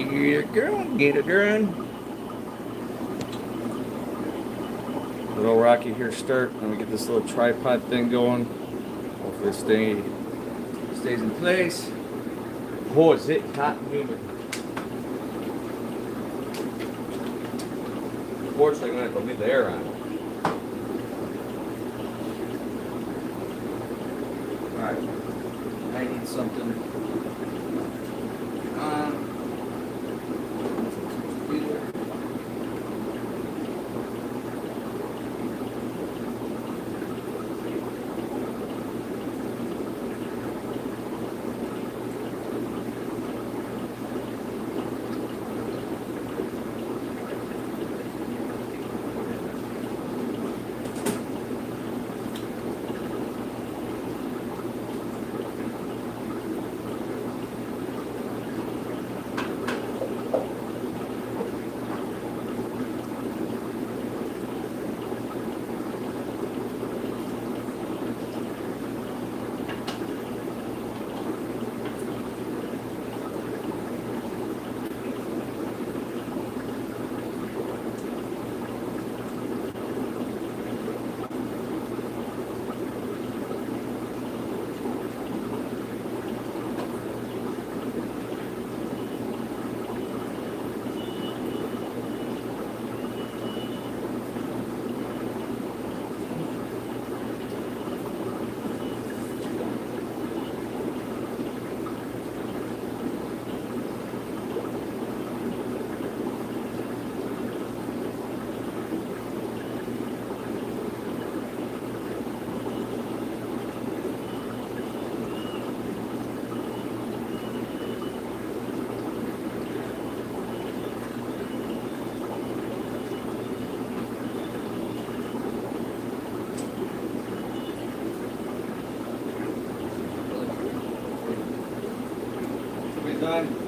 Get it, girl. Little rocky here start. Let me get this little tripod thing going. Hopefully stays in place. Oh, is it hot and humid? Unfortunately, I'm going to have to leave the air on. Alright. I need something on.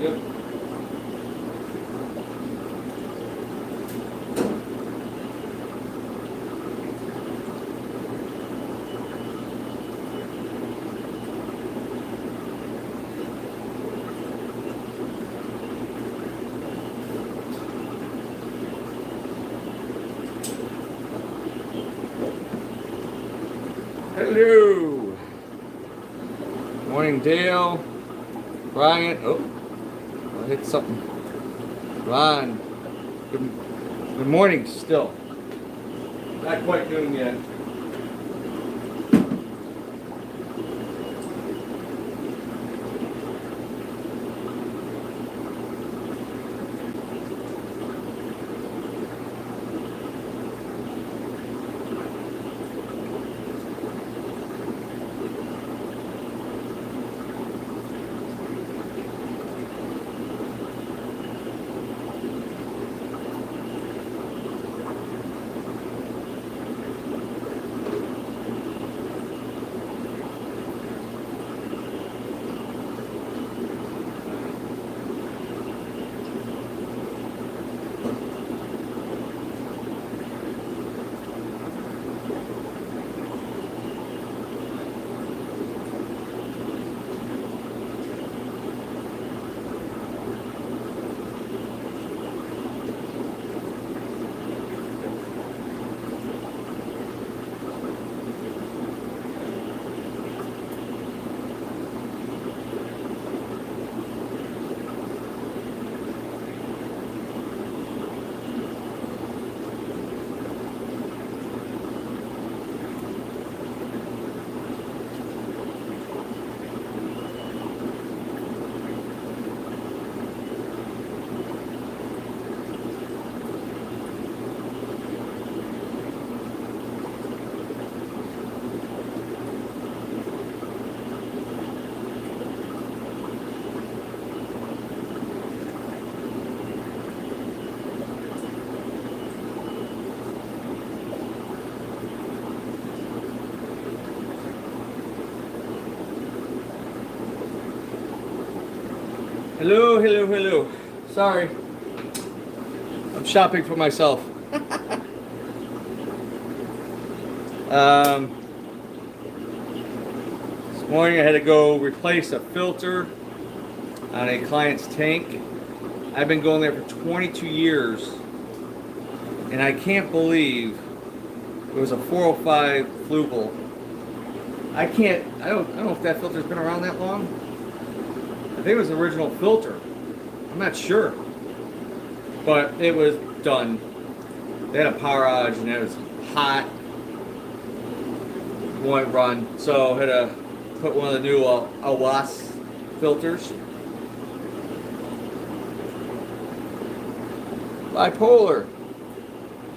Yep. Hello. Morning, Dale. Brian. Oh. I hit something. Ron, good morning still. Not quite noon yet. Hello, hello, hello. Sorry. I'm shopping for myself. This morning I had to go replace a filter on a client's tank. I've been going there for 22 years, and I can't believe it was a 405 Fluval. I don't know if that filter's been around that long. I think it was the original filter. I'm not sure. But it was done. They had a power outage and it was hot. Won't run. So I had to put one of the new Awas filters. Bipolar.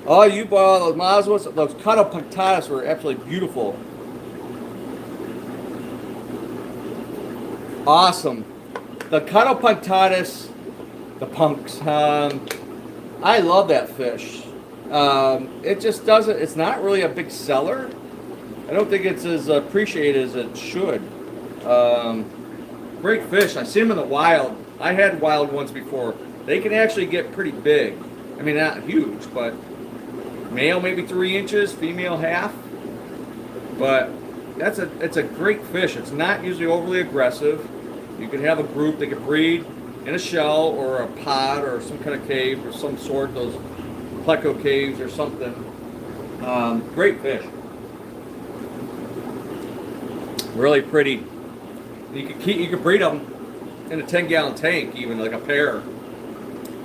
Oh, you bought those Maswas. Those Cato Punctatus were absolutely beautiful. Awesome. The Cato Punctatus, the punks. I love that fish. It just doesn't. It's not really a big seller. I don't think it's as appreciated as it should. Great fish. I see them in the wild. I had wild ones before. They can actually get pretty big. I mean, not huge, but male maybe 3 inches, female half. But it's a great fish. It's not usually overly aggressive. You can have a group that can breed in a shell or a pod or some kind of cave or some sort, those pleco caves or something. Great fish. Really pretty. You could breed them in a 10-gallon tank, even like a pair.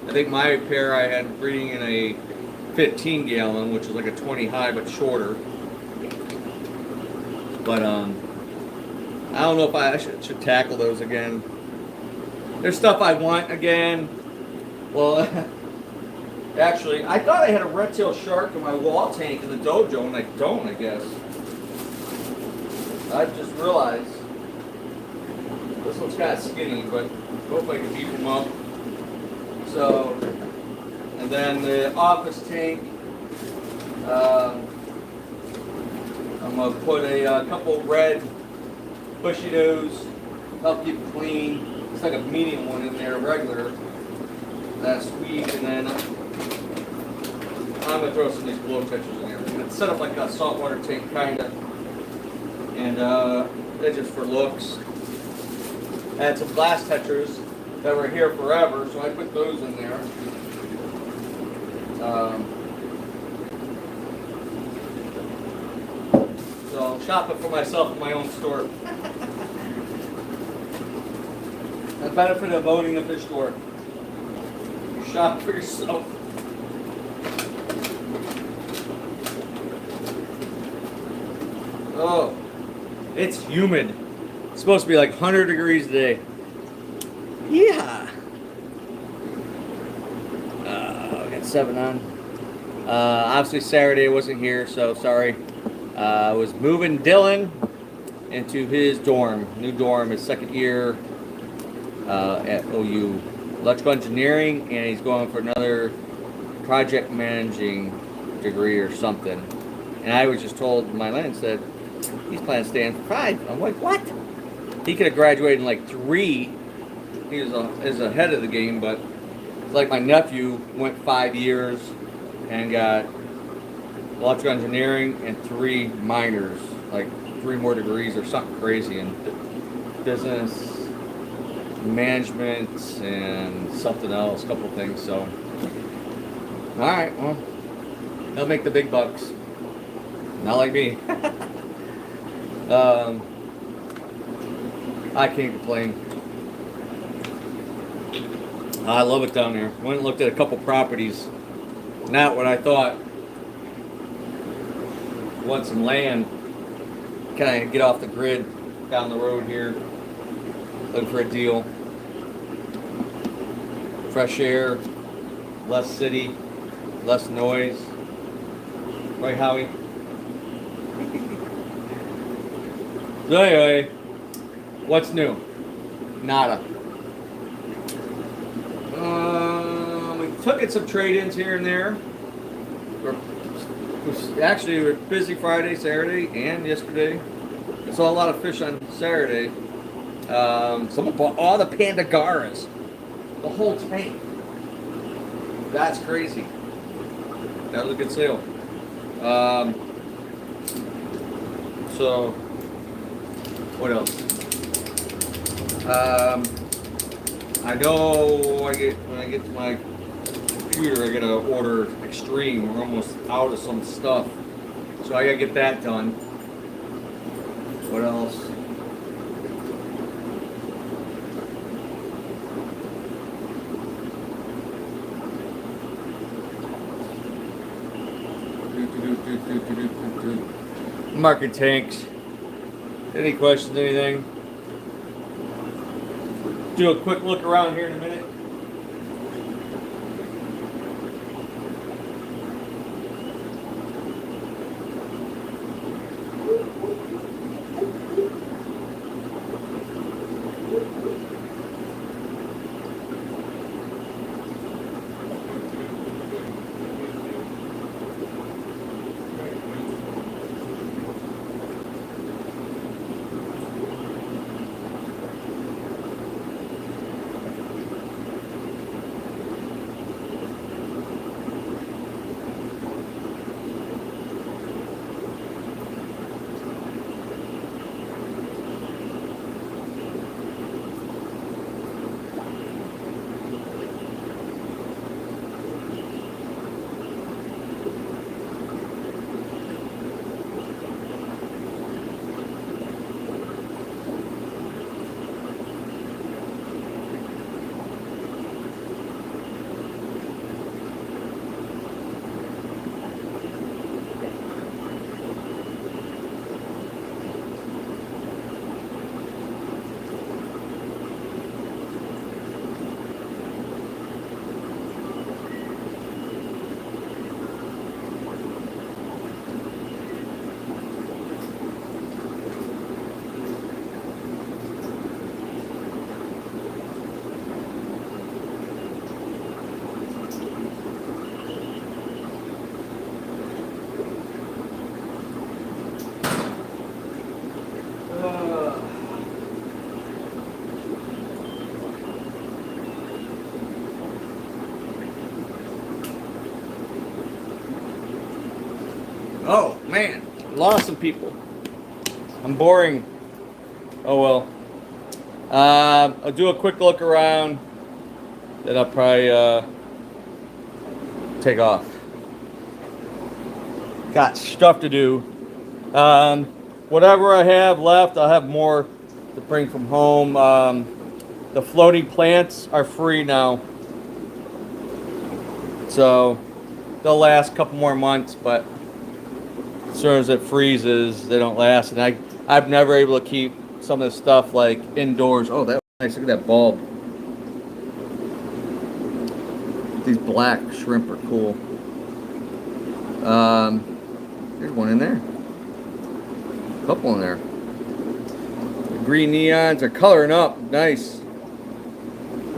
I think my pair I had breeding in a 15-gallon, which is like a 20 high but shorter. But I don't know if I should tackle those again. There's stuff I want again. Well, actually, I thought I had a red-tailed shark in my wall tank in the dojo, and I don't, I guess. I just realized. This one's kind of skinny, but hopefully I can beef him up. So, and then the office tank. I'm going to put a couple red bushy nose, help keep it clean. It's like a medium one in there, regular. Last week, and then I'm going to throw some of these blow catchers in there. It's set up like a saltwater tank, kind of. And they're just for looks. I had some glass tetras that were here forever, so I put those in there. So I'm shopping for myself in my own store. The benefit of owning a fish store. You shop for yourself. Oh, it's humid. It's supposed to be like 100 degrees today. Yeah. I got 7 on. Obviously Saturday wasn't here, so sorry. I was moving Dylan into his dorm, new dorm, his second year at OU. Electrical engineering, and he's going for another project managing degree or something. And I was just told, my land said, he's planning to stay in for 5. I'm like, what? He could have graduated in like 3. He was ahead of the game, but it's like my nephew went 5 years and got electrical engineering and 3 minors, like 3 more degrees or something crazy in business, management, and something else, a couple things. So, all right, well, they'll make the big bucks. Not like me. I can't complain. I love it down there. Went and looked at a couple properties. Not what I thought. Want some land. Kind of get off the grid down the road here. Looking for a deal. Fresh air. Less city. Less noise. Right, Howie? So anyway, what's new? Nada. We took in some trade-ins here and there. Actually, we're busy Friday, Saturday, and yesterday. I saw a lot of fish on Saturday. Someone bought all the Pandagaras. The whole tank. That's crazy. That was a good sale. So, what else? I know when I get to my computer, I gotta order Extreme. We're almost out of some stuff, so I gotta get that done. What else? Market tanks. Any questions? Anything? Do a quick look around here in a minute. Oh man, lost some people. I'm boring. Oh well. I'll do a quick look around. Then I'll probably take off. Got stuff to do. Whatever I have left, I'll have more to bring from home. The floating plants are free now, so they'll last a couple more months. But as soon as it freezes, they don't last. And I've never able to keep some of the stuff like indoors. Oh, that was nice. Look at that bulb. These black shrimp are cool. There's one in there. A couple in there. The green neons are coloring up. Nice.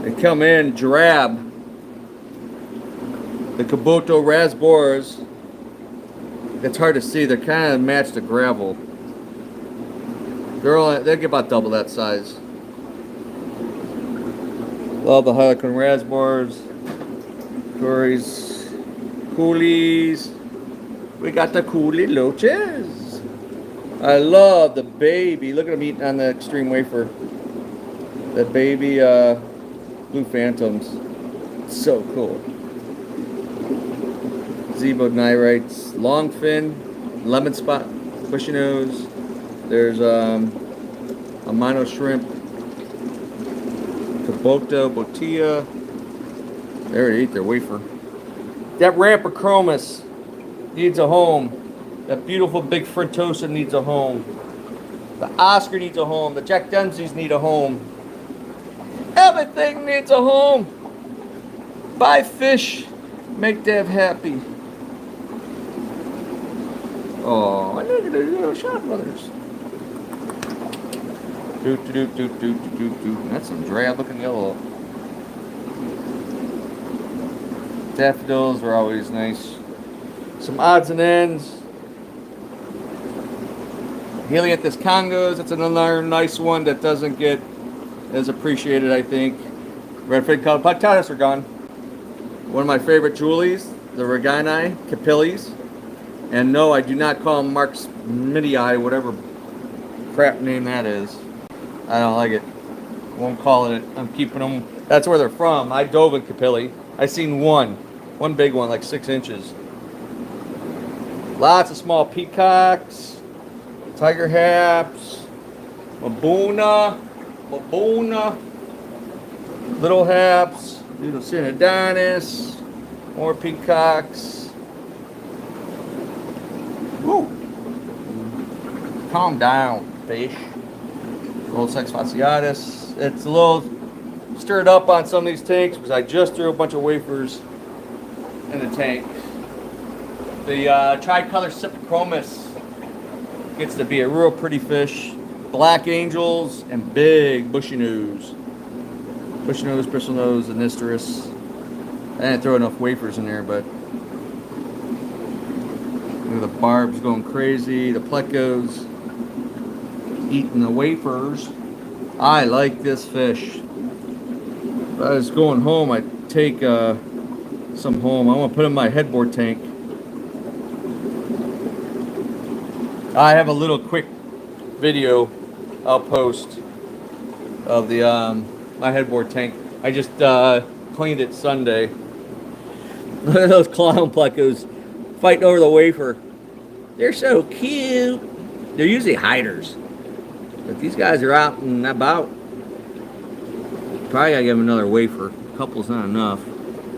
They come in drab. The Kabuto raspberries. It's hard to see. They're kind of match the gravel. They'll get about double that size. Love the Harlequin raspberries. Curries. Coolies. We got the coolie loaches. I love the baby. Look at them eating on the extreme wafer. The baby blue phantoms. So cool. Zebo Nyrites, Longfin, Lemon Spot, Bushy Nose. There's Amano Shrimp, Kabuto, Botilla. They already ate their wafer. That Ramperchromis needs a home. That beautiful big Frontosa needs a home. The Oscar needs a home. The Jack Dempseys need a home. Everything needs a home. Buy fish. Make Dev happy. Oh, I look at the little shop brothers. That's some drab looking yellow. Daffodils are always nice. Some odds and ends. Helianthus congos, that's another nice one that doesn't get as appreciated, I think. Red fin colored Pactatus are gone. One of my favorite Julies, the Reginae capillis. And no, I do not call them Mark's Midii, whatever crap name that is. I don't like it won't call it. I'm keeping them. That's where they're from. I dove in Capilli. I seen one big one, like 6 inches. Lots of small peacocks, tiger haps, Mabuna, little haps, little Synodontis, more peacocks. Woo! Calm down, fish. Little Sex fasciatus. It's a little stirred up on some of these tanks because I just threw a bunch of wafers in the tank. The tricolor Cyprichromis gets to be a real pretty fish. Black angels and big bushy nose. Bushy nose, bristle nose, and Nisterus. I didn't throw enough wafers in there, but look at the barbs going crazy. The plecos eating the wafers. I like this fish. If I was going home, I'd take some home. I want to put in my headboard tank. I have a little quick video I'll post of the my headboard tank. I just cleaned it Sunday. Look at those clown plecos fighting over the wafer. They're so cute. They're usually hiders, but these guys are out and about. Probably gotta give them another wafer. A couple's not enough.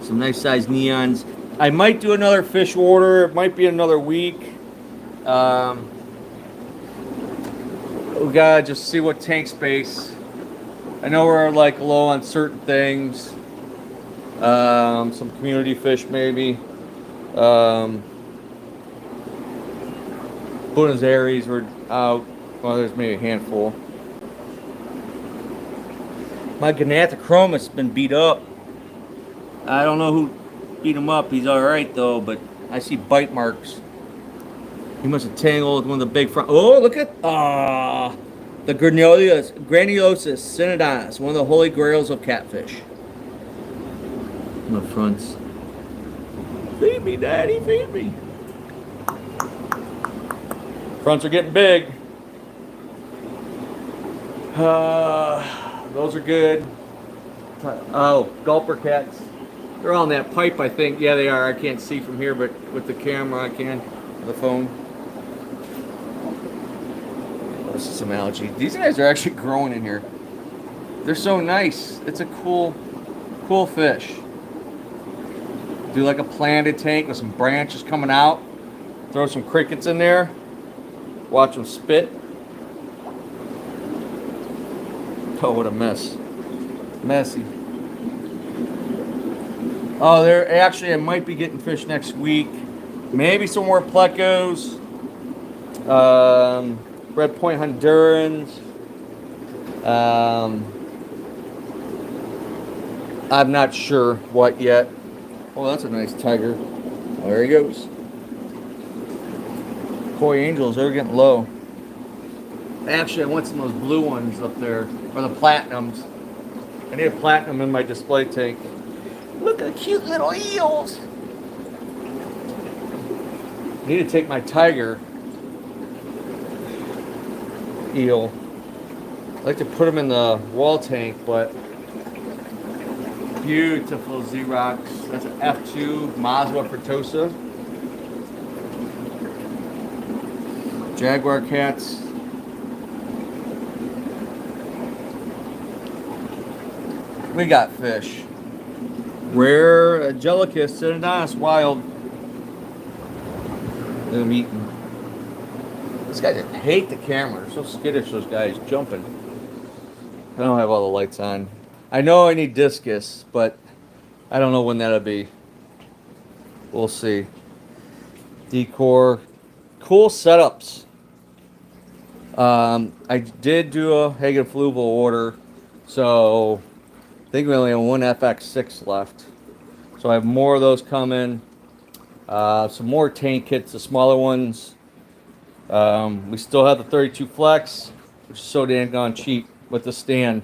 Some nice sized neons. I might do another fish order. It might be another week. We gotta just see what tank space. I know we're like low on certain things. Some community fish maybe. Buenos Aires were out. Well, there's maybe a handful. My Gnathochromos has been beat up. I don't know who beat him up. He's alright though, but I see bite marks. He must have tangled one of the big front. Oh, look at the granulosus Synodontis, one of the holy grails of catfish. On the fronts. Feed me, Daddy, feed me. Fronts are getting big. Those are good. Oh, gulper cats. They're on that pipe, I think. Yeah, they are. I can't see from here, but with the camera, I can. The phone. This is some algae. These guys are actually growing in here. They're so nice. It's a cool fish. Do like a planted tank with some branches coming out. Throw some crickets in there. Watch them spit. Oh, what a mess. Messy. Oh, I might be getting fish next week. Maybe some more plecos. Red Point Hondurans. I'm not sure what yet. Oh, that's a nice tiger. Oh, there he goes. Koi angels, they're getting low. Actually, I want some of those blue ones up there, or the platinums. I need a platinum in my display tank. Look at the cute little eels. I need to take my tiger eel. I like to put them in the wall tank, but beautiful Xerox. That's an F2 Maswa Fritosa. Jaguar cats. We got fish. Rare Angelicus Synodontis wild. Look at them eating. These guys hate the camera. They're so skittish, those guys jumping. I don't have all the lights on. I know I need discus, but I don't know when that'll be. We'll see. Decor. Cool setups. I did do a Hagen Fluval order, so I think we only have one FX6 left. So I have more of those coming. Some more tank kits, the smaller ones. We still have the 32 Flex, which is so damn gone cheap with the stand.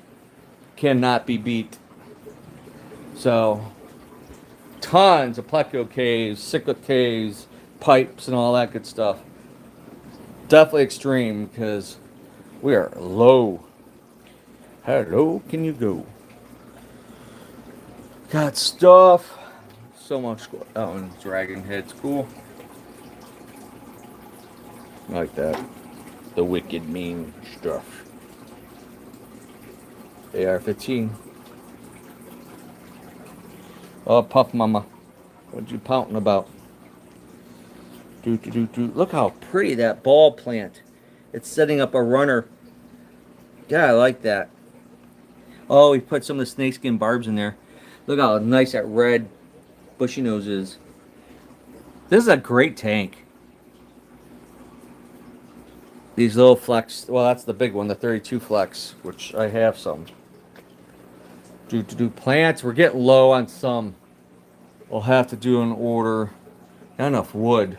Cannot be beat. So, tons of pleco caves, cyclic caves, pipes, and all that good stuff. Definitely extreme because we are low. Hello, can you go? Got stuff. So much. Oh, and Dragon Head's cool. I like that. The wicked mean stuff. AR-15. Oh, Puff Mama. What you pouting about? Look how pretty that ball plant. It's setting up a runner. Yeah, I like that. Oh, we put some of the snakeskin barbs in there. Look how nice that red bushy nose is. This is a great tank. These little flex, well, that's the big one, the 32 flex, which I have some. Plants, we're getting low on some. We'll have to do an order. Not enough wood,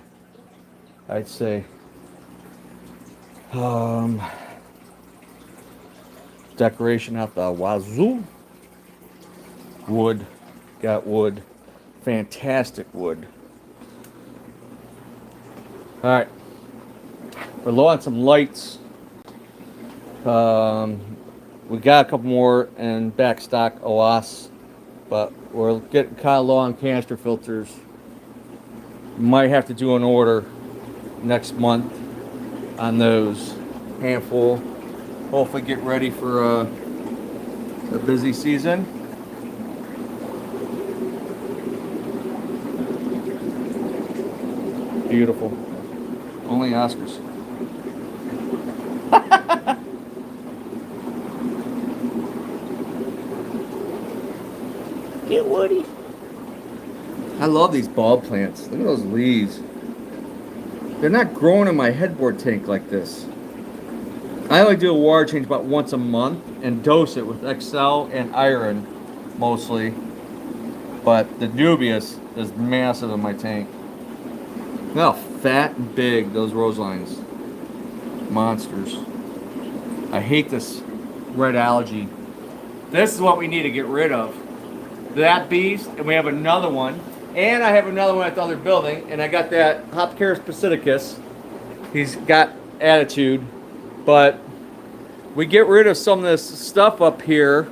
I'd say. Decoration out the wazoo. Wood, got wood. Fantastic wood. All right, we're low on some lights. We got a couple more in back stock OAS, but we're getting kind of low on canister filters. Might have to do an order next month on those handful. Hopefully get ready for a busy season. Beautiful. Only Oscars. Get Woody. I love these bulb plants. Look at those leaves. They're not growing in my headboard tank like this. I only do a water change about once a month and dose it with Excel and iron mostly. But the Dubious is massive in my tank. Look how fat and big those rose lines. Monsters. I hate this red algae. This is what we need to get rid of. That beast, and we have another one. And I have another one at the other building, and I got that Hopcaris pacificus. He's got attitude, but we get rid of some of this stuff up here.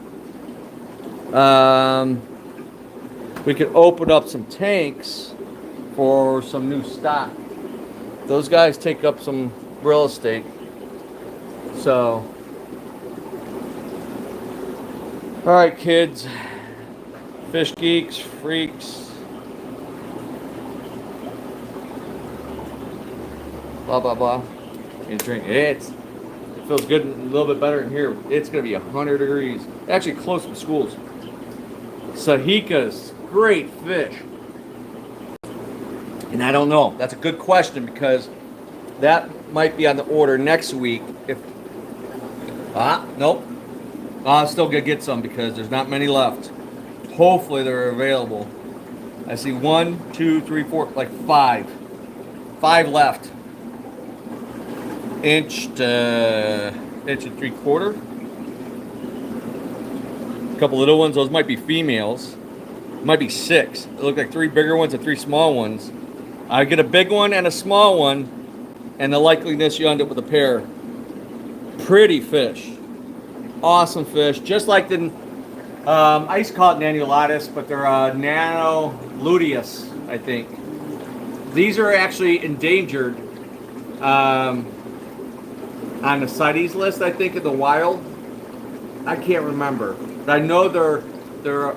We could open up some tanks for some new stock. Those guys take up some real estate. So, all right, kids, fish geeks, freaks, blah blah blah. You drink it feels good, a little bit better in here. It's gonna be 100 degrees. Actually, close to schools. Sahikas, great fish. And I don't know. That's a good question because that might be on the order next week. If nope. I'm still gonna get some because there's not many left. Hopefully they're available. I see 1, 2, 3, 4, like 5. 5 left. Inch and 3/4. A couple little ones. Those might be females. Might be 6. They look like 3 bigger ones and 3 small ones. I get a big one and a small one, and the likeliness you end up with a pair. Pretty fish. Awesome fish. Just like the, I used to call it Nanulatus, but they're Nanoluteus, I think. These are actually endangered on the CITES list, I think, in the wild. I can't remember. But I know they're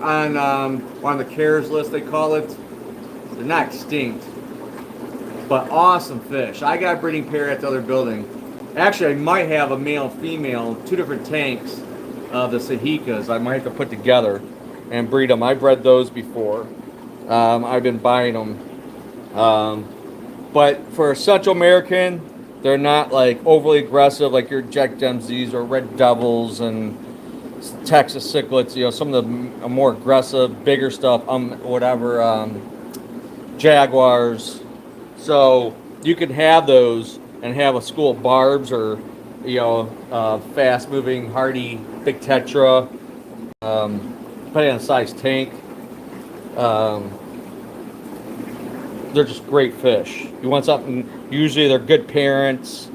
on one of the CARES list, they call it. They're not extinct. But awesome fish. I got a breeding pair at the other building. Actually, I might have a male and female, 2 different tanks of the Sahikas. I might have to put together and breed them. I bred those before. I've been buying them. But for Central American, they're not like overly aggressive like your Jack Dempsey's or Red Devils and Texas cichlids. You know, some of the more aggressive, bigger stuff. Jaguars. So you can have those and have a school of barbs or, you know, fast-moving, hardy, big tetra, depending on the size tank. They're just great fish. You want something, usually they're good parents.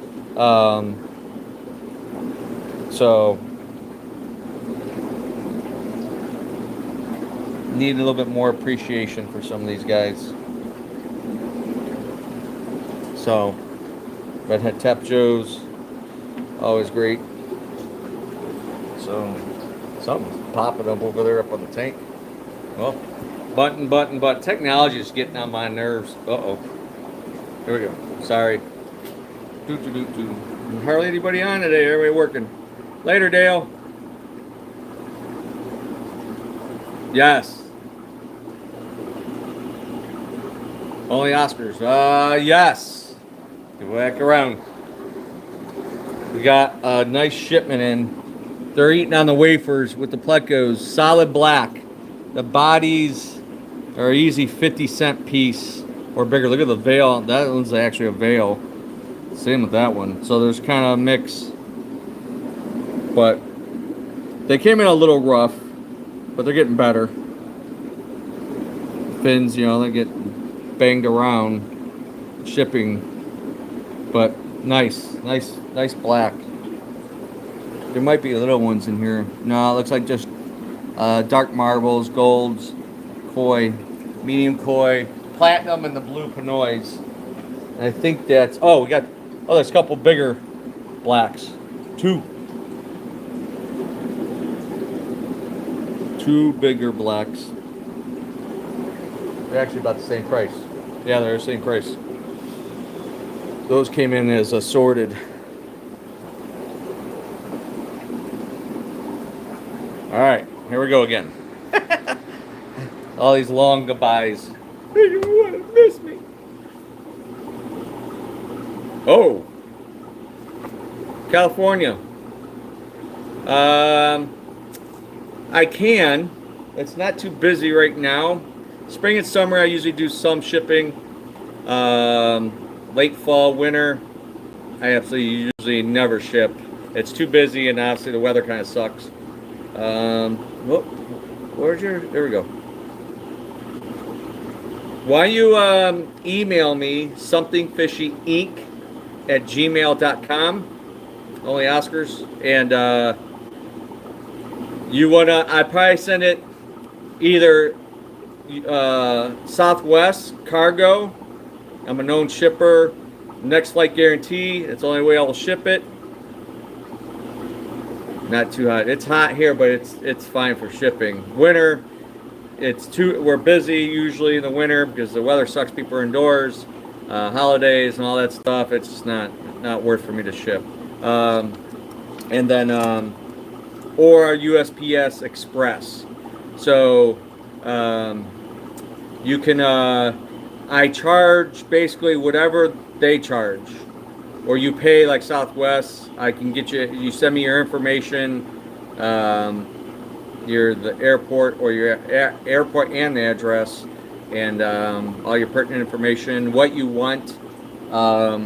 So need a little bit more appreciation for some of these guys. So, Redhead Tap Joe's always great. So, something's popping up over there up on the tank. Well, button. Technology is getting on my nerves. Uh-oh. Here we go. Sorry. Hardly anybody on today. Everybody working. Later, Dale. Yes. Only Oscars. Yes. Go back around. We got a nice shipment in. They're eating on the wafers with the Plecos. Solid black. The bodies are easy 50-cent piece or bigger. Look at the veil. That one's actually a veil. Same with that one. So there's kind of a mix. But they came in a little rough, but they're getting better. Fins, they get banged around shipping. But nice black. There might be little ones in here. No, it looks like just dark marbles, golds, koi, medium koi, platinum, and the blue pinoys. And I think that's there's a couple bigger blacks. Two bigger blacks. They're actually about the same price. Yeah, they're the same price. Those came in as assorted. All right, here we go again. All these long goodbyes. You want to miss me? Oh, California. I can. It's not too busy right now. Spring and summer, I usually do some shipping. Late fall, winter, I absolutely usually never ship. It's too busy, and obviously the weather kind of sucks. There we go. Why you email me somethingfishyinc@gmail.com. Only Oscars. And I probably send it either Southwest cargo. I'm a known shipper. Next flight guarantee. It's the only way I'll ship it. Not too hot. It's hot here, but it's fine for shipping. Winter, we're busy usually in the winter because the weather sucks. People are indoors, holidays and all that stuff. It's just not worth for me to ship. And then or USPS Express. So you can I charge basically whatever they charge, or you pay like Southwest. I can get you send me your information, the airport or your airport and the address, and all your pertinent information, what you want. I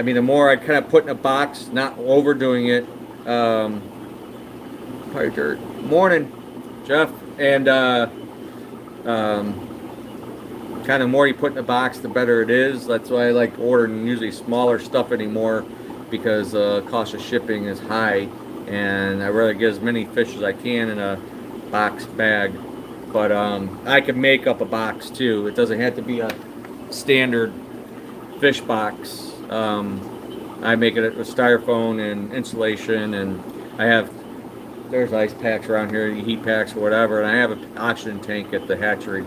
mean, the more I kind of put in a box, not overdoing it. Probably dirt. Morning, Jeff. And kind of more you put in a box, the better it is. That's why I like ordering usually smaller stuff anymore, because cost of shipping is high, and I'd rather get as many fish as I can in a box bag. But I can make up a box too. It doesn't have to be a standard fish box. I make it with styrofoam and insulation, and there's ice packs around here, heat packs or whatever, and I have an oxygen tank at the hatchery.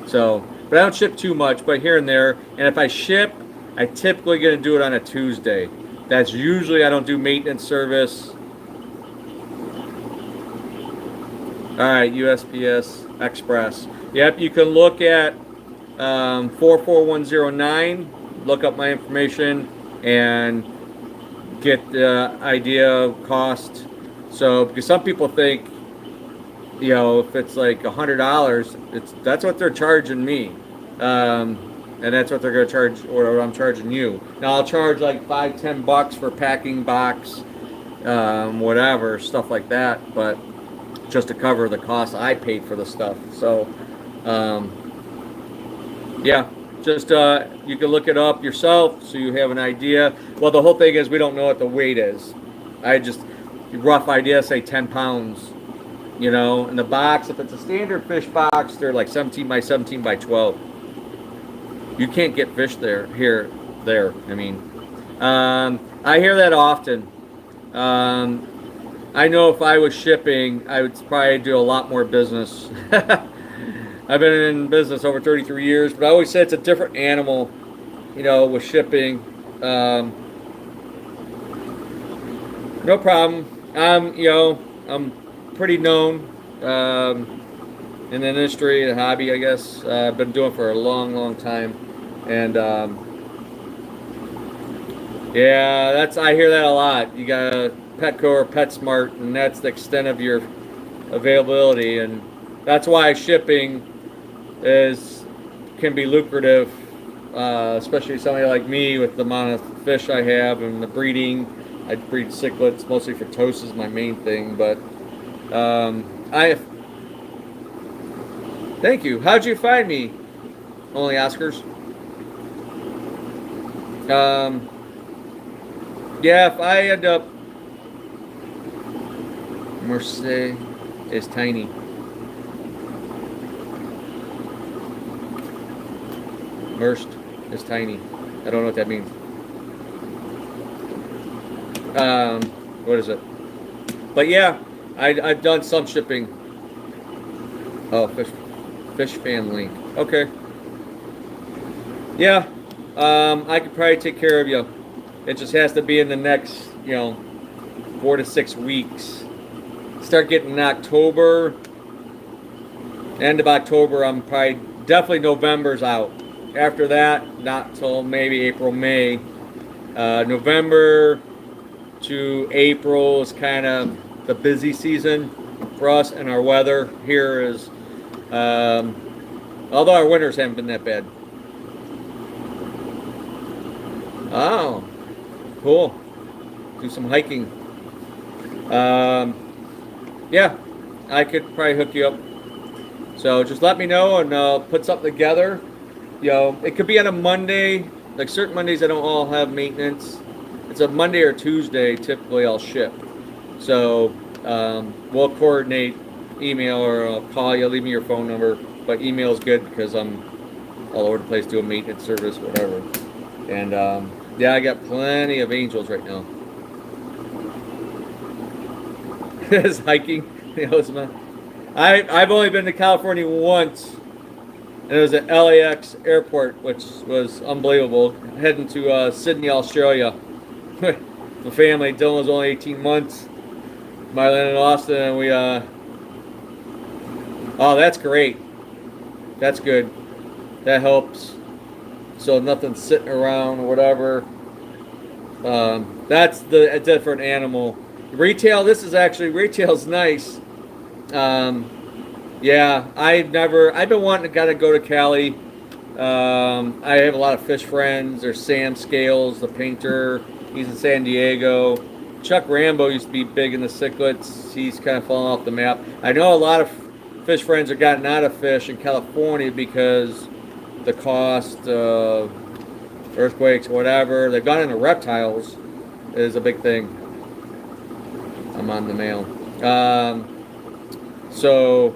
So, but I don't ship too much, but here and there. And if I ship, I typically going to do it on a Tuesday. That's usually, I don't do maintenance service. All right, USPS Express. Yep, you can look at 44109, look up my information, and get the idea of cost. So, because some people think, if it's like $100, that's what they're charging me, and that's what they're going to charge, or what I'm charging you. Now I'll charge like $5-10 for packing box, whatever stuff like that, but just to cover the cost I paid for the stuff. So, yeah, just you can look it up yourself so you have an idea. Well, the whole thing is we don't know what the weight is. I just rough idea, say 10 pounds. You know, in the box, if it's a standard fish box, they're like 17 by 17 by 12. You can't get fish there. I mean, I hear that often. I know if I was shipping, I would probably do a lot more business. I've been in business over 33 years, but I always say it's a different animal, you know, with shipping. No problem. I'm pretty known in the industry, the hobby, I guess. I've been doing it for a long, long time, and yeah, I hear that a lot. You got a Petco or PetSmart, and that's the extent of your availability, and that's why shipping can be lucrative, especially somebody like me with the amount of fish I have and the breeding. I breed cichlids mostly for toast is my main thing, but thank you. How'd you find me? Only Oscars. Yeah, if I end up, Merce is tiny. Merced is tiny. I don't know what that means. What is it? But yeah, I've done some shipping. Oh, fish fan link. Okay. Yeah, I could probably take care of you. It just has to be in the next, 4 to 6 weeks. Start getting in October. End of October, I'm probably definitely November's out. After that, not till maybe April, May. November to April is kind of the busy season for us, and our weather here is, although our winters haven't been that bad. Oh, cool. Do some hiking. Yeah, I could probably hook you up. So just let me know, and I'll put something together. It could be on a Monday. Like certain Mondays, I don't all have maintenance. It's a Monday or Tuesday. Typically, I'll ship. So we'll coordinate email, or I'll call you. Leave me your phone number. But email is good because I'm all over the place doing maintenance service, whatever. And yeah, I got plenty of angels right now. It's hiking. I've only been to California once. And it was at LAX airport, which was unbelievable. Heading to Sydney, Australia. The family. Dylan was only 18 months. Marlene and Austin, and we. Oh, that's great. That's good. That helps. So nothing's sitting around or whatever. That's a different animal. Retail. Retail's nice. Yeah, I've been wanting to go to Cali. I have a lot of fish friends. There's Sam Scales, the painter. He's in San Diego. Chuck Rambo used to be big in the cichlids. He's kind of fallen off the map. I know a lot of fish friends have gotten out of fish in California because the cost, earthquakes, whatever. They've gone into reptiles is a big thing. I'm on the mail. So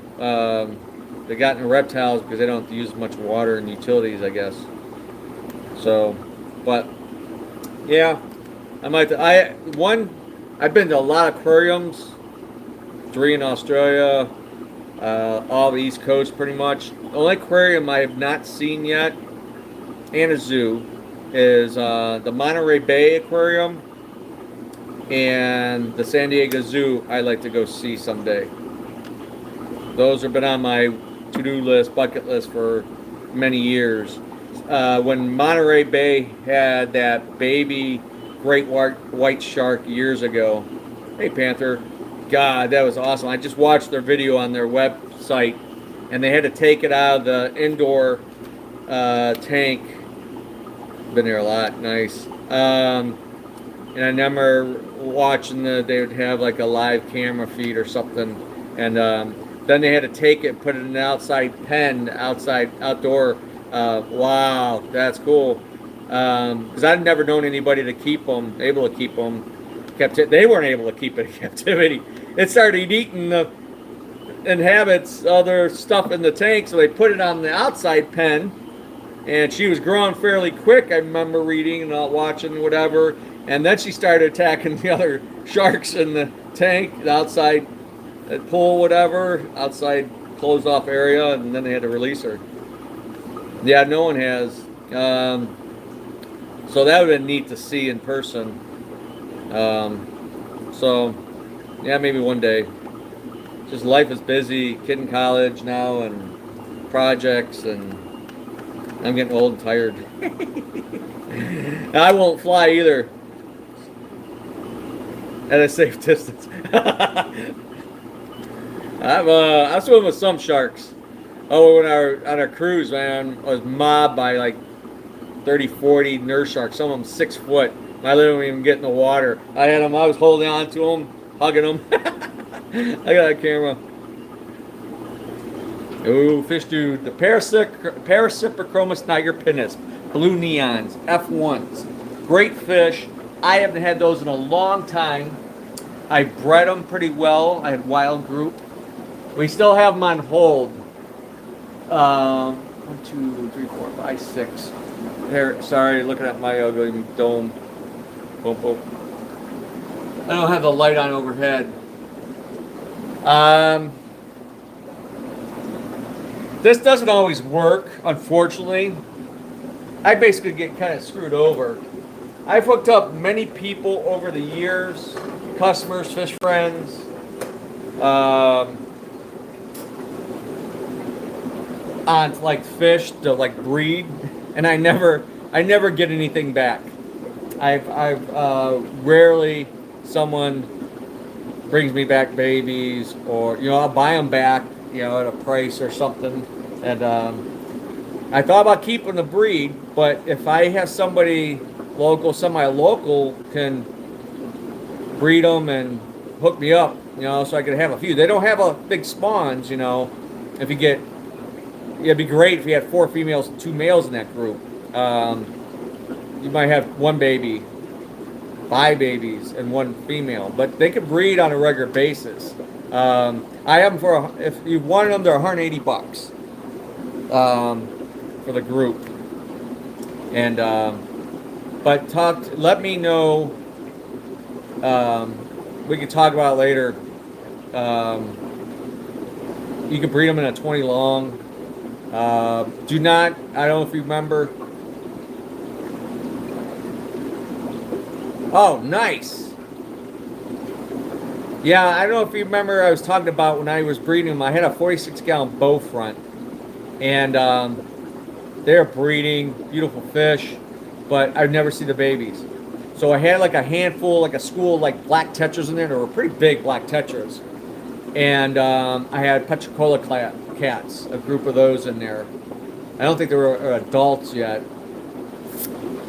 they got into reptiles because they don't have to use much water and utilities, I guess. So, but yeah, I've been to a lot of aquariums, 3 in Australia, all the East Coast pretty much. The only aquarium I have not seen yet, and a zoo, is the Monterey Bay Aquarium and the San Diego Zoo. I'd like to go see someday. Those have been on my to-do list, bucket list for many years. When Monterey Bay had that baby great white shark years ago, hey Panther, God, that was awesome. I just watched their video on their website, and they had to take it out of the indoor tank. Been there a lot, nice. And I remember watching they would have like a live camera feed or something, and then they had to take it and put it in an outside pen, outdoor. Wow, that's cool. Because I'd never known anybody able to keep them. They weren't able to keep it in captivity. It started eating inhabits other stuff in the tank, so they put it on the outside pen. And she was growing fairly quick. I remember reading and watching whatever. And then she started attacking the other sharks in the tank, the outside pool, whatever, outside closed off area, and then they had to release her. Yeah, no one has. So that would have been neat to see in person. So, yeah, maybe one day. Just life is busy, kid in college now, and projects, and I'm getting old and tired. I won't fly either. At a safe distance. I'm swimming with some sharks. Oh, when on our cruise, man, I was mobbed by like 30, 40 nurse sharks. Some of them 6 foot. I didn't even get in the water. I was holding on to them, hugging them. I got a camera. Ooh, fish dude. The Paracyprochroma niger blue neons, F1s. Great fish. I haven't had those in a long time. I bred them pretty well. I had wild group. We still have them on hold. 1, 2, 3, 4, 5, 6. There. Sorry, looking at my ugly dome. Boom, boom. I don't have the light on overhead. This doesn't always work, unfortunately. I basically get kind of screwed over. I've hooked up many people over the years, customers, fish friends, on like fish to like breed, and I never get anything back. I've rarely someone brings me back babies, or I'll buy them back, at a price or something. And I thought about keeping the breed, but if I have somebody local, semi-local, can breed them and hook me up, so I could have a few. They don't have a big spawns, If you get, it'd be great if you had 4 females and 2 males in that group. You might have 1 baby, 5 babies, and 1 female, but they could breed on a regular basis. I have them if you wanted them, they're $180 for the group. And but let me know. We can talk about it later. You can breed them in a 20 long. Do not. I don't know if you remember. Oh, nice. Yeah, I don't know if you remember. I was talking about when I was breeding them. I had a 46-gallon bow front, and they're breeding beautiful fish, but I'd never see the babies. So I had like a handful, like a school, like black tetras in there. They were pretty big black tetras, and I had Petricola cats, a group of those in there. I don't think they were adults yet,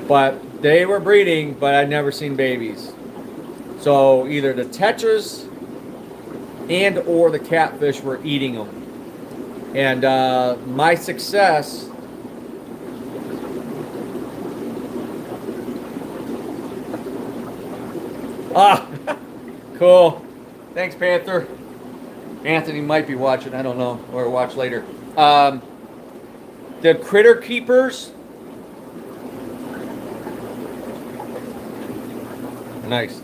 but they were breeding, but I'd never seen babies. So either the tetras and or the catfish were eating them. And my success cool. Thanks, Panther. Anthony might be watching, I don't know, or watch later. The Critter Keepers. Nice.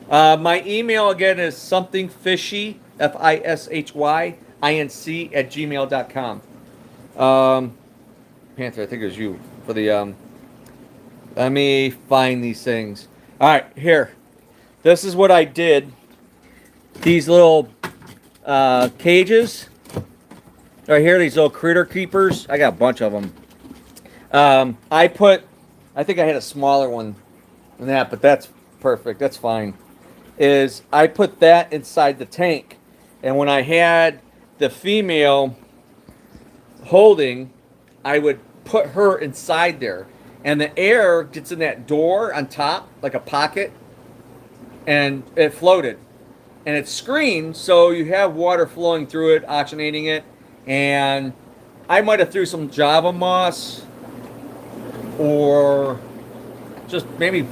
My email again is somethingfishy, FISHYINC @gmail.com. Panther, I think it was you for the. Let me find these things. All right, here. This is what I did. These little cages. Right here, these little Critter Keepers. I got a bunch of them. I think I had a smaller one than that, but that's perfect. That's fine. I put that inside the tank, and when I had the female holding, I would put her inside there, and the air gets in that door on top like a pocket, and it floated, and it's screened, so you have water flowing through it, oxygenating it. And I might have threw some Java moss, or just maybe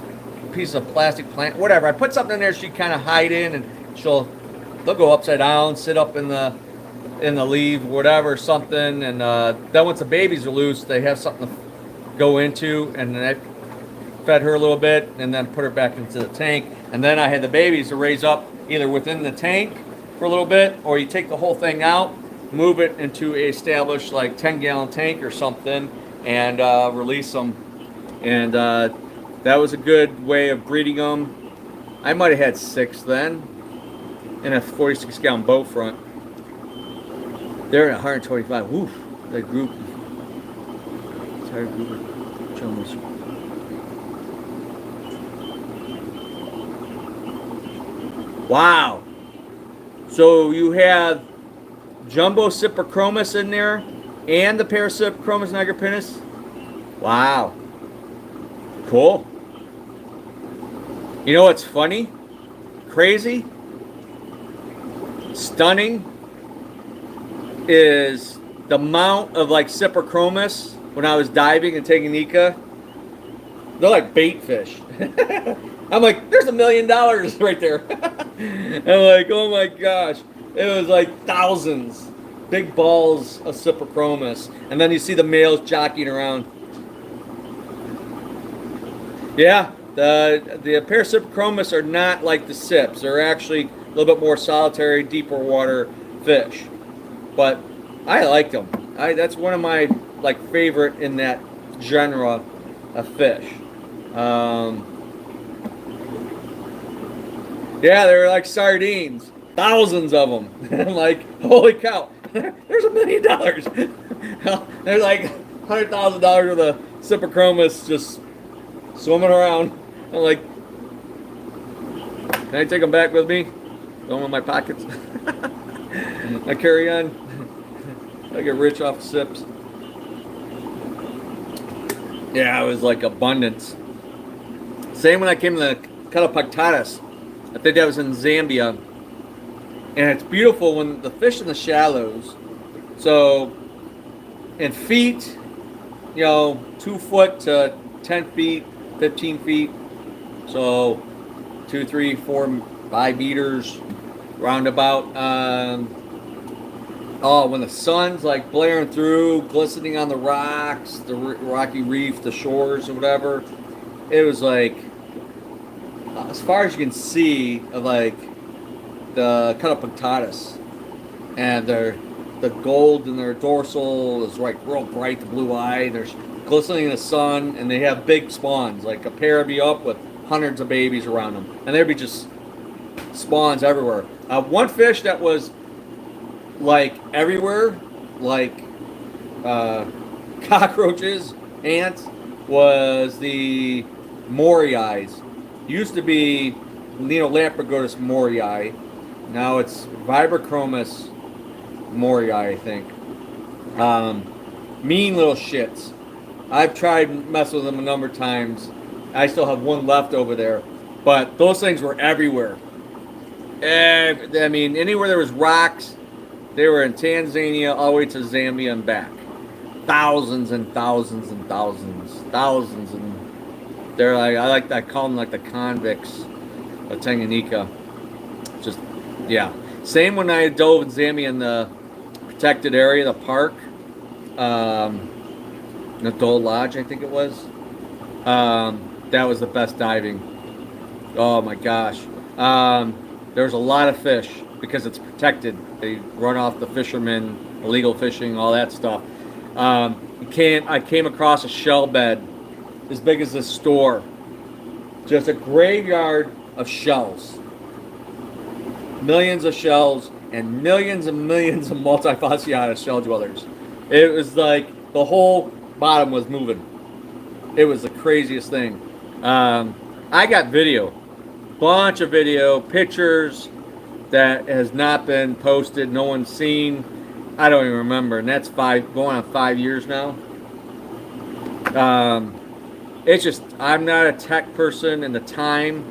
piece of plastic plant, whatever. I put something in there she kind of hide in, and they'll go upside down, sit up in the in the leave, whatever, something, and then once the babies are loose, they have something to go into, and then I fed her a little bit, and then put her back into the tank, and then I had the babies to raise up either within the tank for a little bit, or you take the whole thing out, move it into a established like 10-gallon tank or something, and release them, and that was a good way of breeding them. I might have had 6 then, in a 46-gallon boat front. They're at 125. Woof. The group. Entire group of jumbos. Wow. So you have jumbo Cyprichromis in there, and the Paracyprichromis nigripinnis. Wow. Cool. You know what's funny? Crazy? Stunning? Is the amount of like Cyprichromis when I was diving and taking Nika. They're like bait fish. I'm like, there's $1 million right there. I'm like, oh my gosh. It was like thousands. Big balls of Cyprichromis. And then you see the males jockeying around. Yeah, the Paracyprichromis are not like the Cyps. They're actually a little bit more solitary, deeper water fish. But I like them. That's one of my like favorite in that genre of fish. Yeah, they're like sardines, thousands of them. I'm like, holy cow! There's $1 million. There's like $100,000 worth of Cyprichromis just swimming around. I'm like, can I take them back with me? Throw them in my pockets. I carry on. I get rich off of sips. Yeah, it was like abundance. Same when I came to the Calopactatus. I think that was in Zambia. And it's beautiful when the fish in the shallows. So, in feet, 2 foot to 10 feet, 15 feet. So, 2, 3, 4, 5 meters roundabout. Oh, when the sun's like blaring through, glistening on the rocks, the rocky reef, the shores, or whatever, it was like, as far as you can see, like the Calopactatus, and the gold in their dorsal is like real bright, the blue eye. They're glistening in the sun, and they have big spawns. Like a pair would be up with hundreds of babies around them, and there'd be just spawns everywhere. One fish that was like everywhere, like cockroaches, ants, was the Moriais. Used to be Lamprogotus morii. Now it's Vibrachromis morii, I think. Mean little shits. I've tried messing with them a number of times. I still have one left over there. But those things were everywhere. I mean, anywhere there was rocks, they were in Tanzania all the way to Zambia and back. Thousands and thousands and thousands. Thousands. And they're like, I call them like the convicts of Tanganyika. Just, yeah. Same when I dove in Zambia in the protected area, the park. Nadol Lodge, I think it was. That was the best diving. Oh my gosh. There's a lot of fish because it's protected. They run off the fishermen, illegal fishing, all that stuff. I came across a shell bed as big as this store. Just a graveyard of shells. Millions of shells and millions of multifasciatus shell dwellers. It was like the whole bottom was moving. It was the craziest thing. I got video. Bunch of video, pictures that has not been posted, no one's seen. I don't even remember, and that's going on 5 years now. It's just, I'm not a tech person, and the time,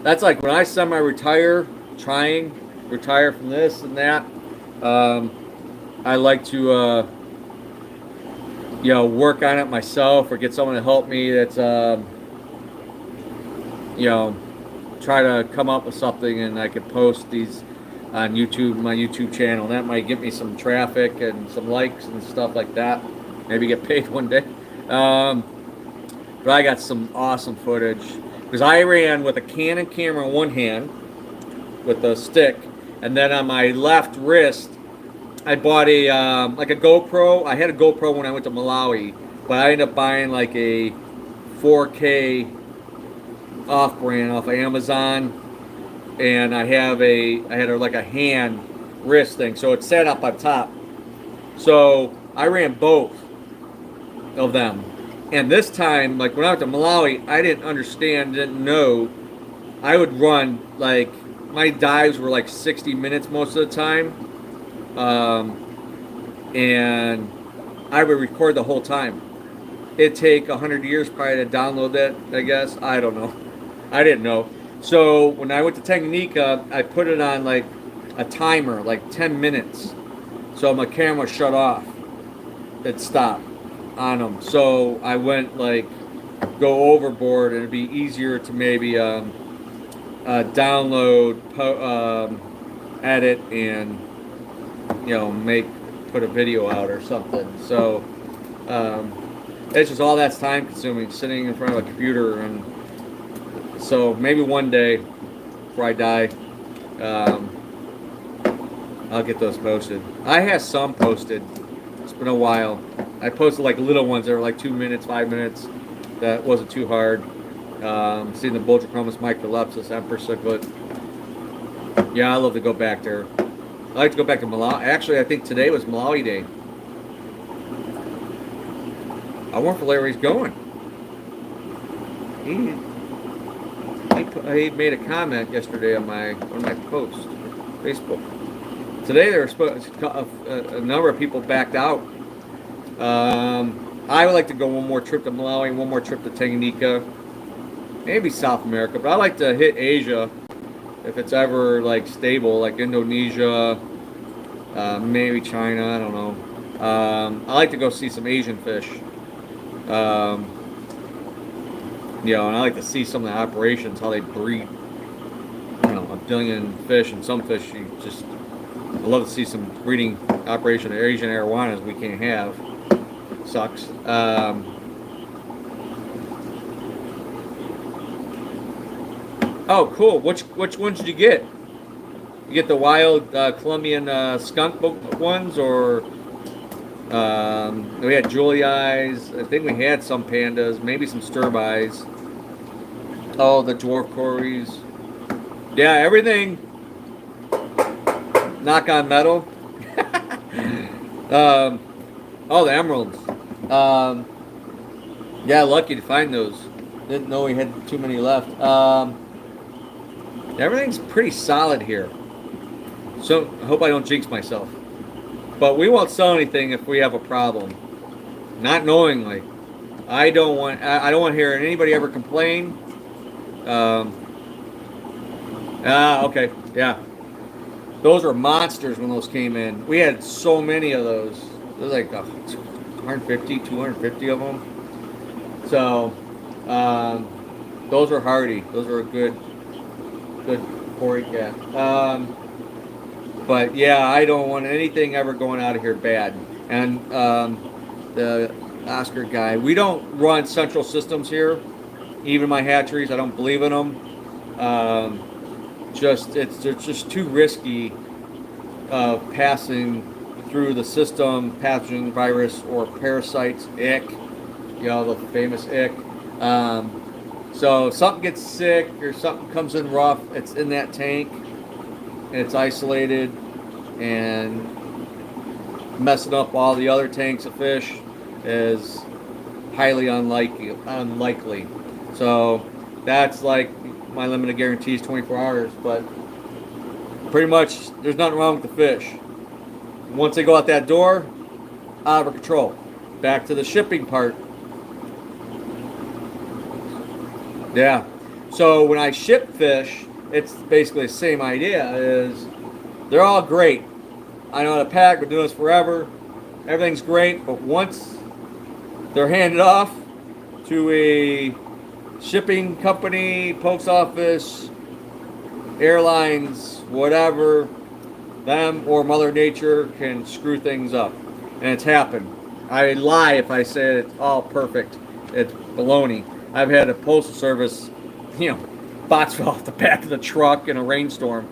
that's like when I semi-retire, retire from this and that, I like to, work on it myself or get someone to help me that's, try to come up with something, and I could post these on YouTube, my YouTube channel. That might get me some traffic and some likes and stuff like that. Maybe get paid one day. Um, but I got some awesome footage because I ran with a Canon camera in one hand with a stick, and then on my left wrist, I bought a like a GoPro. I had a GoPro when I went to Malawi, but I ended up buying like a 4K off-brand off of Amazon, and I had like a hand wrist thing, so it sat up on top. So I ran both of them, and this time, like when I went to Malawi, I didn't understand, didn't know. I would run like my dives were like 60 minutes most of the time, and I would record the whole time. It'd take 100 years probably to download that, I guess. I don't know. I didn't know. So when I went to Tanganyika, I put it on like a timer, like 10 minutes. So my camera shut off. It stopped on them. So I went like go overboard, and it'd be easier to maybe download, edit, and put a video out or something. So it's just all that's time consuming, sitting in front of a computer. And so maybe one day before I die, I'll get those posted. I have some posted. It's been a while. I posted like little ones that were like 2 minutes, 5 minutes. That wasn't too hard. Seeing the Boultrochromis microlepsis, emperor cichlid. Yeah, I love to go back there. I like to go back to Malawi. Actually, I think today was Malawi Day. I wonder if Larry's going. He made a comment yesterday on one of my posts, Facebook. Today there were a number of people backed out. I would like to go one more trip to Malawi, one more trip to Tanganyika, maybe South America, but I like to hit Asia if it's ever like stable, like Indonesia, maybe China. I don't know. I like to go see some Asian fish. And I like to see some of the operations, how they breed. A billion fish, and some fish I love to see some breeding operation of Asian arowanas we can't have. Sucks. Oh, cool. Which ones did you get? You get the wild Colombian skunk ones, or we had Julie eyes. I think we had some pandas, maybe some sturbeyes. Oh, the dwarf cories. Yeah, everything. Knock on metal. Oh, the emeralds. Yeah, lucky to find those. Didn't know we had too many left. Everything's pretty solid here. So I hope I don't jinx myself. But we won't sell anything if we have a problem. Not knowingly. I don't want to hear anybody ever complain. Okay. Yeah. Those were monsters when those came in. We had so many of those. There's like 150, 250 of them. So, those were hardy. Those were a good quarry cat. But yeah, I don't want anything ever going out of here bad. And the Oscar guy, we don't run central systems here. Even my hatcheries, I don't believe in them. It's just too risky of passing through the system, pathogen, virus, or parasites, ick, the famous ick. So if something gets sick or something comes in rough, it's in that tank, and it's isolated, and messing up all the other tanks of fish is highly unlikely. So that's like my limited guarantee is 24 hours, but pretty much there's nothing wrong with the fish. Once they go out that door, out of control. Back to the shipping part. Yeah. So when I ship fish, it's basically the same idea. Is they're all great. I know how to pack. We're doing this forever. Everything's great. But once they're handed off to a shipping company, post office, airlines, whatever, them or Mother Nature can screw things up. And it's happened. I lie if I say it's all perfect. It's baloney. I've had a postal service, box fell off the back of the truck in a rainstorm.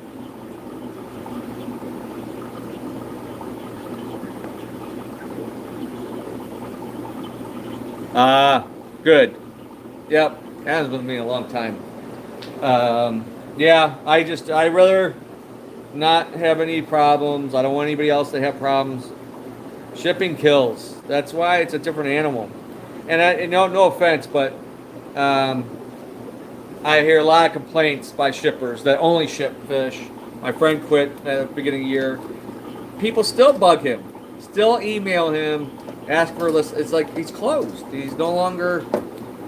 Good. Yep, that has been with me a long time. Yeah, I rather not have any problems. I don't want anybody else to have problems. Shipping kills. That's why it's a different animal. And no offense, but I hear a lot of complaints by shippers that only ship fish. My friend quit at the beginning of the year. People still bug him, still email him, ask for a list. It's like he's closed. He's no longer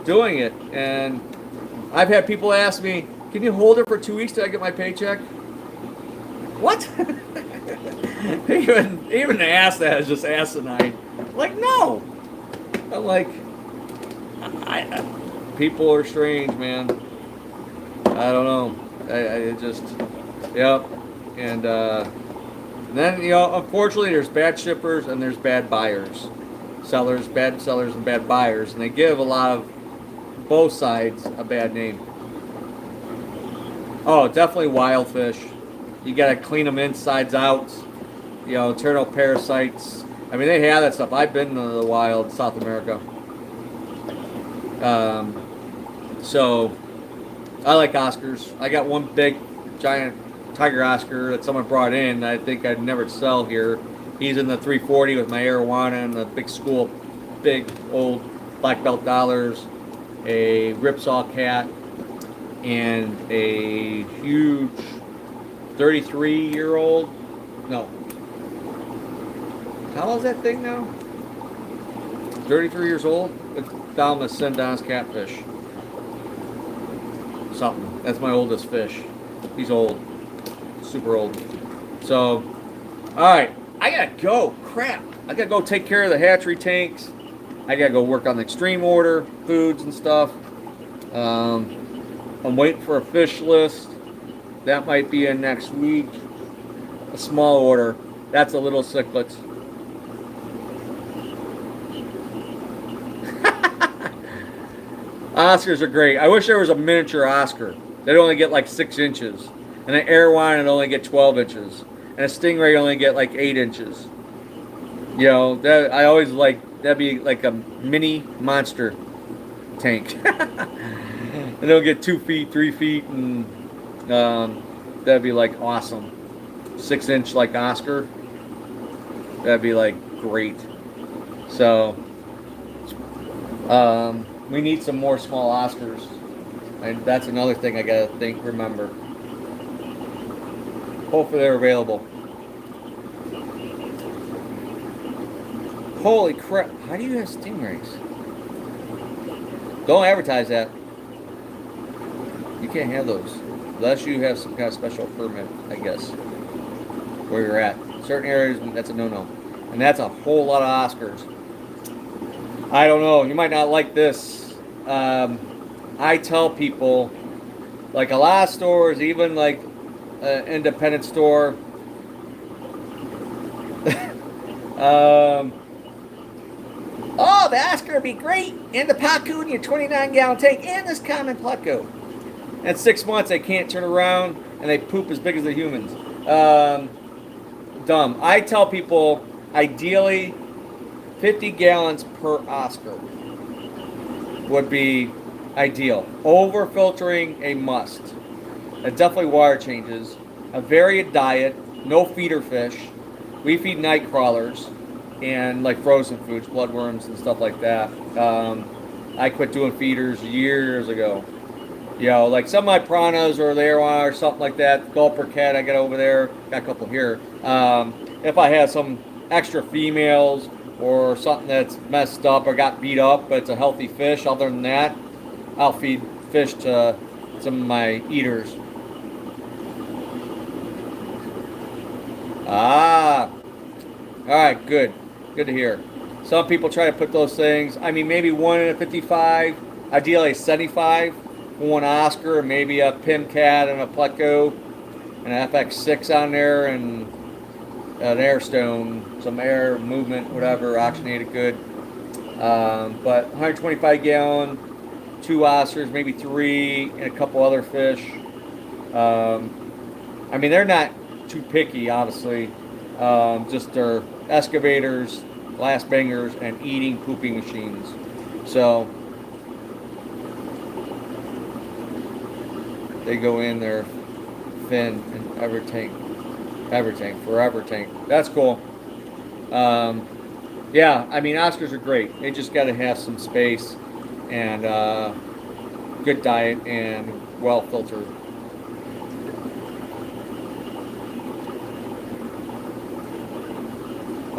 doing it. And I've had people ask me, "Can you hold it for 2 weeks till I get my paycheck?" What? even to ask that is just asinine. Like, no. I'm like, people are strange, man. I don't know. I just, yep. And then, unfortunately, there's bad shippers and there's bad buyers. Bad sellers and bad buyers. And they give a lot of both sides a bad name. Oh, definitely wild fish. You got to clean them insides out. Internal parasites. I mean, they have that stuff. I've been to the wild, South America. So, I like Oscars. I got one big, giant tiger Oscar that someone brought in. I think I'd never sell here. He's in the 340 with my arowana and the big old black belt dollars, a ripsaw cat, and a huge 33-year-old. No. How old is that thing now? 33 years old? It's down the Sundance catfish. Something. That's my oldest fish. He's old. Super old. So, alright. I gotta go. Crap. I gotta go take care of the hatchery tanks. I gotta go work on the extreme order, foods and stuff. I'm waiting for a fish list. That might be in next week. A small order. That's a little cichlids. Oscars are great. I wish there was a miniature Oscar. They'd only get like 6 inches. And an airline would only get 12 inches. And a stingray only get like 8 inches. I always that'd be like a mini monster tank. And they'll get 2 feet, 3 feet, and that'd be like awesome. 6-inch like Oscar. That'd be like great. So, we need some more small Oscars. And that's another thing I gotta remember. Hopefully they're available. Holy crap. How do you have stingrays? Don't advertise that. You can't have those. Unless you have some kind of special permit, I guess. Where you're at. Certain areas, that's a no-no. And that's a whole lot of Oscars. I don't know. You might not like this. I tell people, like a lot of stores, even like an independent store, oh, the Oscar would be great, and the Pacu in your 29-gallon tank, and this common Pleco. And 6 months, they can't turn around, and they poop as big as the humans. Dumb. I tell people, ideally, 50 gallons per Oscar would be ideal. Over-filtering, a must. Definitely water changes. A varied diet, no feeder fish. We feed night crawlers and like frozen foods, bloodworms and stuff like that. I quit doing feeders years ago. Like some of my piranhas or there or something like that. Gulper cat I got over there. Got a couple here. If I have some extra females or something that's messed up or got beat up, but it's a healthy fish, other than that, I'll feed fish to some of my eaters. All right, good to hear. Some people try to put those things, maybe 1 in a 55, ideally a 75, one Oscar, maybe a Pim Cat and a Pleco, and an FX6 on there, and an air stone, some air movement, whatever, oxygenated good. But 125 gallon, 2 Oscars, maybe 3, and a couple other fish. I mean, they're not too picky, obviously. Just they're excavators, glass bangers, and eating pooping machines. So they go in their fin and ever tank, forever tank. That's cool. Yeah, I mean, Oscars are great. They just got to have some space and good diet and well filtered.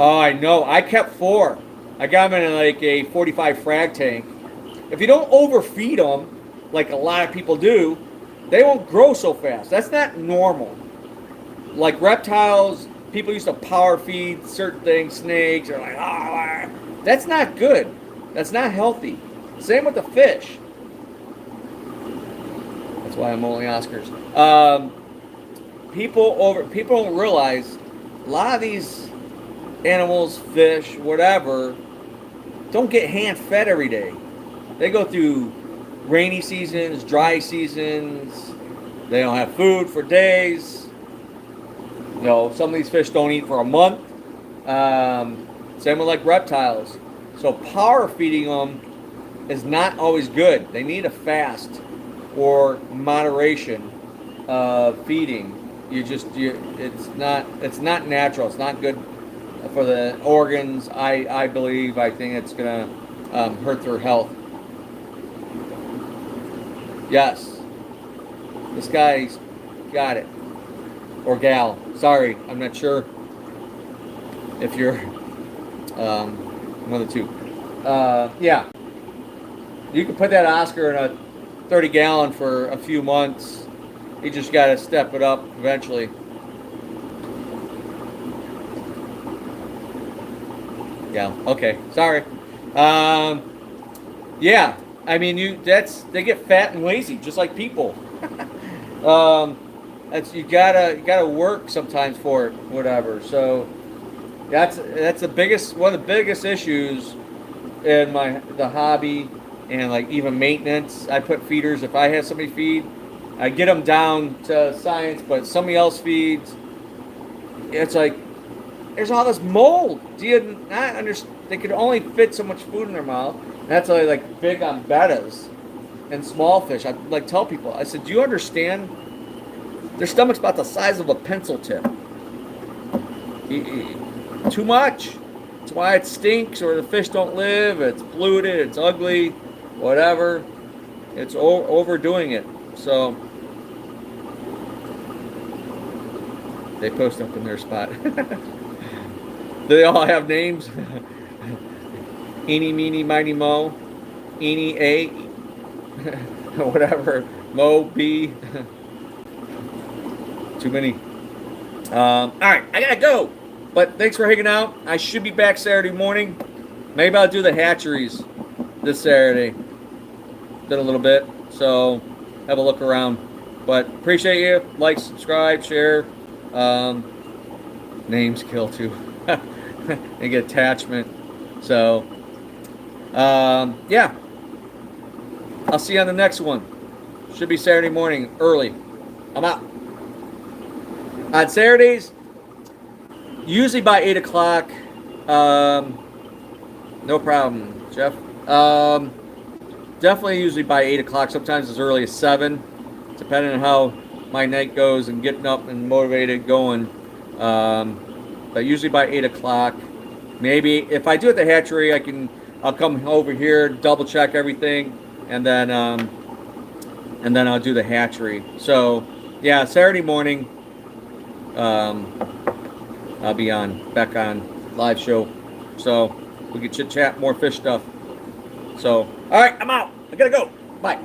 Oh, I know. I kept 4. I got them in like a 45 frag tank. If you don't overfeed them, like a lot of people do, they won't grow so fast. That's not normal. Like reptiles, people used to power feed certain things, snakes, are like, ah, that's not good. That's not healthy. Same with the fish. That's why I'm only Oscars. People don't realize a lot of these animals, fish, whatever, don't get hand fed every day. They go through rainy seasons, dry seasons. They don't have food for days. You know, some of these fish don't eat for a month. Same with like reptiles. So power feeding them is not always good. They need a fast or moderation of feeding. It's not natural. It's not good for the organs. I believe. I think it's gonna hurt their health. Yes, this guy's got it. Or gal. Sorry, I'm not sure if you're one of the two. Yeah, you can put that Oscar in a 30 gallon for a few months. You just got to step it up eventually. Yeah. Okay. Sorry. Yeah. I mean, they get fat and lazy just like people. You gotta work sometimes for it, whatever. So that's one of the biggest issues in the hobby and like even maintenance. I put feeders. If I have somebody feed, I get them down to science, but somebody else feeds. It's like there's all this mold. Do you not understand? They could only fit so much food in their mouth. And that's why I like big on bettas and small fish. I like tell people. I said, do you understand? Their stomach's about the size of a pencil tip. Too much. That's why it stinks or the fish don't live. It's polluted. It's ugly. Whatever. It's overdoing it. So they post up in their spot. Do they all have names? Eeny, meeny, miny, mo. Eeny, A. Whatever. Mo, B. Too many. All right, I gotta go. But thanks for hanging out. I should be back Saturday morning. Maybe I'll do the hatcheries this Saturday. Did a little bit, so have a look around. But appreciate you. Like, subscribe, share. Names kill too. They get attachment. So, yeah. I'll see you on the next one. Should be Saturday morning, early. I'm out. On Saturdays, usually by 8 o'clock. No problem, Jeff. Definitely usually by 8 o'clock. Sometimes as early as 7, depending on how my night goes and getting up and motivated going. But usually by 8 o'clock. Maybe if I do it at the hatchery, I'll come over here, double check everything, and then I'll do the hatchery. So yeah, Saturday morning. I'll be back on live show, so we can chit chat more fish stuff. So, all right, I'm out. I gotta go. Bye.